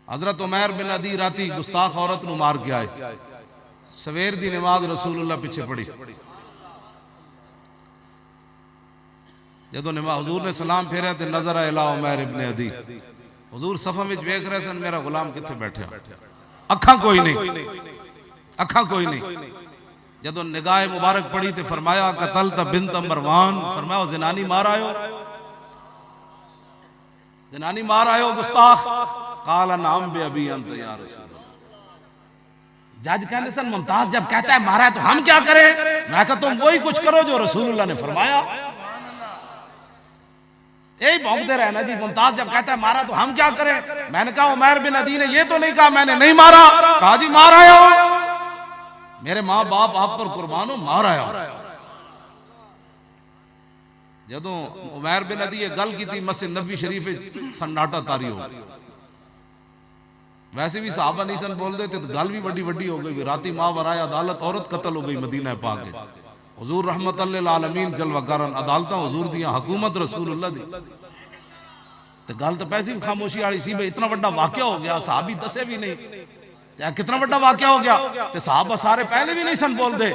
हजरत उमैर बिन अदी राती गुस्ताख औरत नूं मार के आए। सवेर दी नमाज रसूलुल्लाह पिछे पढ़ी। जदों हुजूर ने सलाम फेरिया तो नजर आया उमैर इब्न अदी। हुजूर सफा में वेख रहे सन मेरा गुलाम किथे बैठा, अखा कोई नहीं, अखा कोई नहीं। जदों निगाह मुबारक पड़ी तो फरमाया कतल ता बिन्त मरवान, फरमाया जनानी मार आयो, जनानी मार आयो गुस्ताख। काला नाम बे अभी अंत या रसूल। जज कहते सन मुमताज जब कहता है मारा है तो हम क्या करें? मैं कहा तुम वही कुछ करो जो रसूलुल्लाह ने फरमाया। यही भौंकते रहे ना जी। मुमताज जब कहता है मारा तो हम क्या करें? मैंने कहा उमैर बिन अदी ने ये तो नहीं कहा मैंने नहीं मारा, कहा जी मार आया हो, मेरे माँ बाप आप पर कुर्बान हो, मार आया। जदों उमैर बिन अदी गल की थी मस्जिद नबी शरीफ सन्नाटा तारी हो। वैसे भी साहबा नहीं सन बोल देते तो गल भी वड्डी वड्डी हो गई। राती मावराए अदालत औरत कत्ल हो गई मदीना पाक के। हुजूर रहमतुल लिल आलमीन जलवा करन अदालत हुजूर दियां हुकूमत रसूलुल्लाह दी। तो गल तो पैसे भी खामोशी वाली सी भाई इतना बड़ा वाकया हो गया, साहबी दसे भी नहीं कितना बड़ा वाकया हो गया। तो साहबा सारे पहले भी नहीं सन बोलते।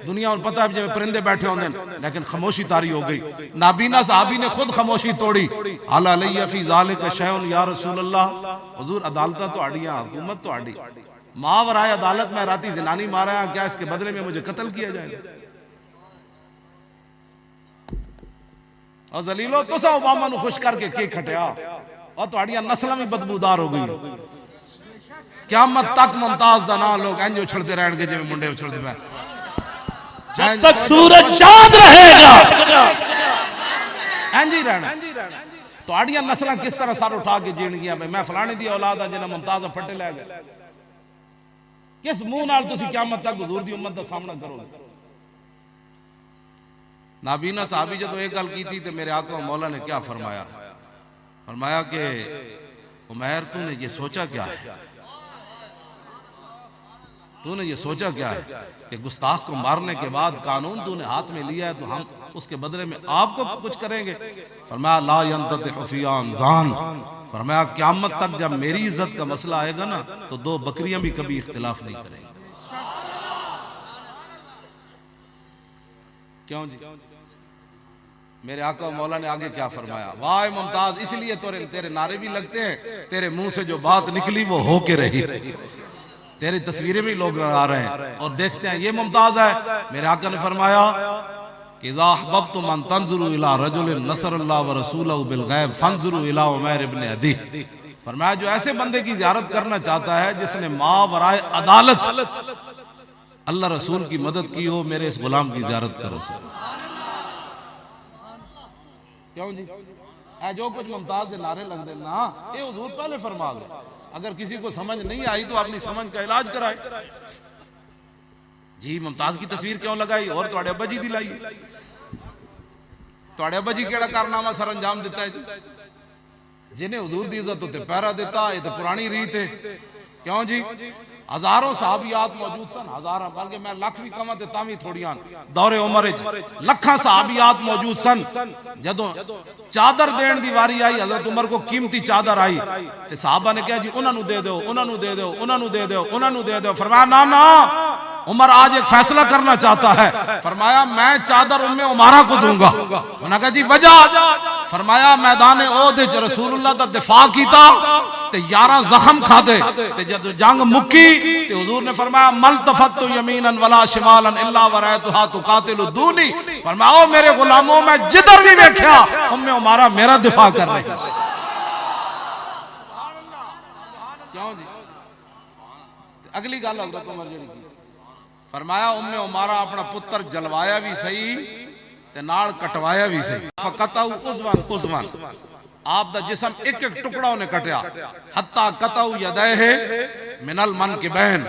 दुनिया में पता है जिਵੇਂ परिंदे बैठे होंगे, लेकिन खामोशी तारी हो गई। नाबीना साहबी ने खुद खामोशी तोड़ी। अला लैया फी ज़ालिका शैउन या रसूलल्लाह, हुजूर अदालत तुहाड़ियां हुकूमत तुहाड़ी, मावराए अदालत में राती जनानी मारा, क्या इसके बदले में मुझे कत्ल किया जाएगा? और जलीलो तुसा ओबामा नु खुश करके के खटिया और तुहाड़ियां नस्लां भी बदबूदार हो गई। क़यामत तक मुमताज दा नाम लोग इंज उछलते रहणगे जिवें मुंडे उछलदे पए, जब तक सूरज चांद रहेगा इंज ही रहना। तुहाड़ियां नस्लां किस तरह सर उठा के जीणगियां मैं फलाने दी औलाद हां जिन्हां मुमताज फटे लै गए। किस मुंह नाल तुसीं क़यामत तक हुजूर दी उम्मत दा सामना करोगे? नाबीना साहबी जब एक गल की थी तो मेरे आका मौला ने क्या फरमाया? फरमाया कि उमैर तूने ये सोचा क्या है, तूने ये सोचा क्या है कि गुस्ताख को मारने के बाद कानून तूने हाथ में लिया है तो हम उसके बदले में आपको कुछ करेंगे? फरमाया ला यंततिहु फी अनज़ान, फरमाया क़यामत तक जब मेरी इज्जत का मसला आएगा ना तो दो बकरियां भी कभी इख्तिलाफ नहीं करेंगी। क्यों जी? मेरे आका मौला ने आगे क्या फरमाया? वाह मुमताज, इसलिए तेरे नारे भी लगते हैं, तेरे मुंह से जो बात निकली वो हो के रही। तेरी तस्वीरें भी लोग आ रहे हैं और देखते हैं ये मुमताज है। मेरे आका ने फरमाया कि इज़ा अहबब्तुम अन तंज़ुरू इला रजुलिन नसरल्लाहु व रसूलहु बिल गैब फंज़ुरू इला उमैर इब्न अदी। फरमाया जो ऐसे बंदे की ज़ियारत करना चाहता है जिसने मावराए अदालत अल्लाह रसूल की मदद की हो, मेरे इस गुलाम की ज़ियारत करो। क्यों जी? जो कुछ मुमताज के नारे लगते ना ये हुजूर पहले फरमा गए। अगर किसी को समझ नहीं आई तो अपनी समझ का इलाज कराए। जी मुमताज की तस्वीर क्यों लगाई और तुहाडे अब्बा जी दी लाई? तुहाडे अब्बा जी केड़ा कारनामा सर अंजाम दिता है जी? जिन्हें हुजूर दी इज्जत उत्ते पहरा दिता, ये तो पुरानी रीत है। क्यों जी? हजारों सहाबियात मौजूद सन, हजार बल्कि मैं लख भी कमा ता भी थोड़ियां दौरे उमर लखा सहाबियात मौजूद सन। जदों चादर देण दी वारी आई, हजरत उमर को कीमती चादर आई ते साहबा ने कहा जी उन्होंने दे दो, उन्होंने दे दो, उन्होंने दे दो, उन्होंने दे दो। फरमाया ना ना, उमर आज एक फैसला करना चाहता है। फरमाया मैं चादर उम्मे उमारा को दूंगा। उन्होंने कहा जी वजह? फरमाया मैदान ओहद च रसूलुल्लाह दा दिफा कीता ते 11 जख्म खादे ते जब जंग मुक्की ते हुजूर ने फरमाया मल्तफतु यमीनन वला शिमालन इल्ला वरायतुहा तुकातिलु दूनी। फरमाया मेरे गुलामों में जिधर भी देखा उम्मे उमारा मेरा दिफा कर रही। क्यों जी? अगली गल हजरत उमर जी की फरमाया उम्मे उमारा अपना पुत्र जलवाया भी सही ते नाल कटवाया भी सही। फकताउ उज़वन उज़वन, आप दा जिस्म एक एक टुकड़ा उन्हें कटिया। हत्ता कताउ यदैहि मिनल मनकिबैन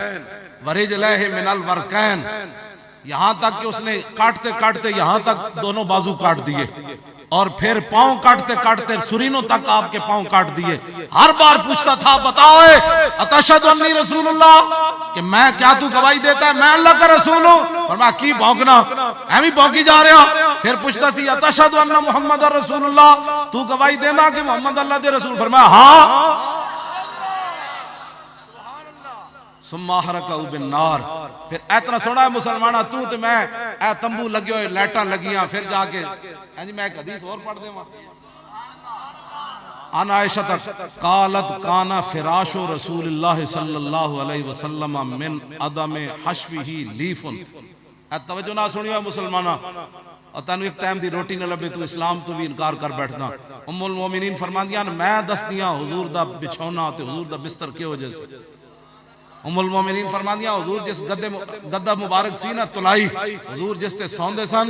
व रिजलैहि मिनल वरकैन, यहां तक कि उसने काटते काटते यहां तक दोनों बाजू काट दिए और फिर पांव काटते काटते सुरीनों तक आपके पांव काट दिए। हर बार पूछता था बताओ अतशहदु अन्नी रसूलुल्लाह, कि मैं क्या तू गवाही देता है मैं अल्लाह का रसूल हूं? फरमाया की भौंकना, एवं भौंकी जा रहा। फिर पूछता सी अतशहदु अन्ना मुहम्मद रसूलुल्लाह, तू गवाही देना कि मोहम्मद अल्लाह के रसूल? फरमाया हाँ। सुम्मा हरकहु बिन्नार। फिर इतना सोना है मुसलमाना तू ते मैं ए तंबू लगे हुए लाइटां लगियां फिर जाके हां जी मैं एक हदीस और पढ़ देवां। अन आयशा कालत काना फिराशो रसूलुल्लाह सल्लल्लाहु अलैहि वसल्लम मिन अदम हश्विही लीफुन। ए तवज्जो ना सुनियो मुसलमाना और तेन एक टाइम की रोटी न लभे तू इस्लाम तो भी इनकार कर बैठना। उम्मुल मोमिनीन फरमांदियां मैं दसदियां हुजूर दा बिछौना ते हुजूर दा बिस्तर किहो जैसे। उम्मुल मोमिनीन फरमांदियां हुजूर जिस गद्दा मुबारक सी ना तुलाई हुजूर जिस ते सौंदे सन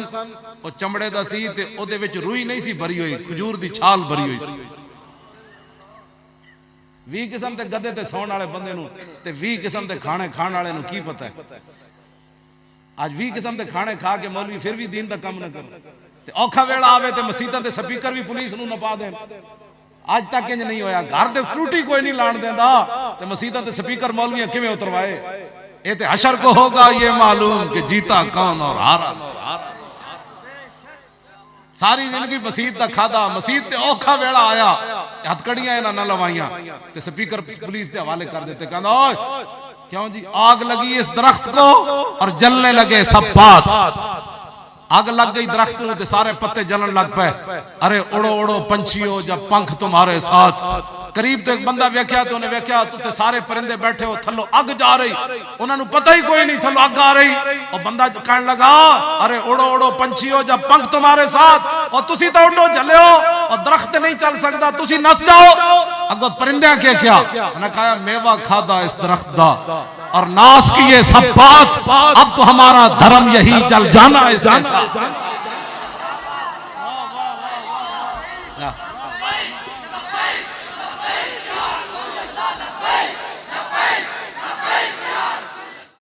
वो चमड़े दा सी ते ओदे विच रूई नहीं सी भरी हुई, खजूर दी छाल भरी हुई सी। 20 किस्म के गद्दे ते सौण वाले बंदे नूं ते 20 किस्म के खाने खाण वाले नूं की पता है। आज 20 किस्म के खाने खा के मौलवी फिर भी दीन का कम न कर। औखा वेला आवे तो मसीतां ते स्पीकर भी पुलिस नूं नपा देन। आज तक इंज नहीं होया, घर दे त्रुटि कोई नहीं लाण देंदा ते मसीतां ते स्पीकर मौलवियां किवें उतरवाए। ये ते हशर को होगा ये मालूम कि जीता कौन और हारा। सारी जिंदगी मसीत का खादा, मसीत ते औखा वेला आया हथकड़ियां इन्हां न लवाइयां ते स्पीकर पुलिस के हवाले कर देते। कहंदा ओए क्यों जी आग लगी इस दरख्त को और जलने लगे सब पात। आग लग गई दरख्त में तो सारे पत्ते जलन लग पे। अरे उड़ो उड़ो पंछियों जब पंख तुम्हारे साथ। करीब तो एक बंदा वेख्या तो उन्हें वेख्या तो सारे परिंदे बैठे हो थल्लो अग जा रही, उन्होंने पता ही कोई नहीं थल्लो अग आ रही। और बंदा कहने लगा अरे उड़ो उड़ो पंछियों जब पंख तुम्हारे साथ और तुसी तो उड़ो जले हो और दरख्त नहीं चल सकता तुसी नस जाओ। अगो परिंदे के क्या उन्हें कहा मेवा खादा इस दरख्त दा और नाश किए सब बात, अब तो हमारा धर्म यही जल जाना है।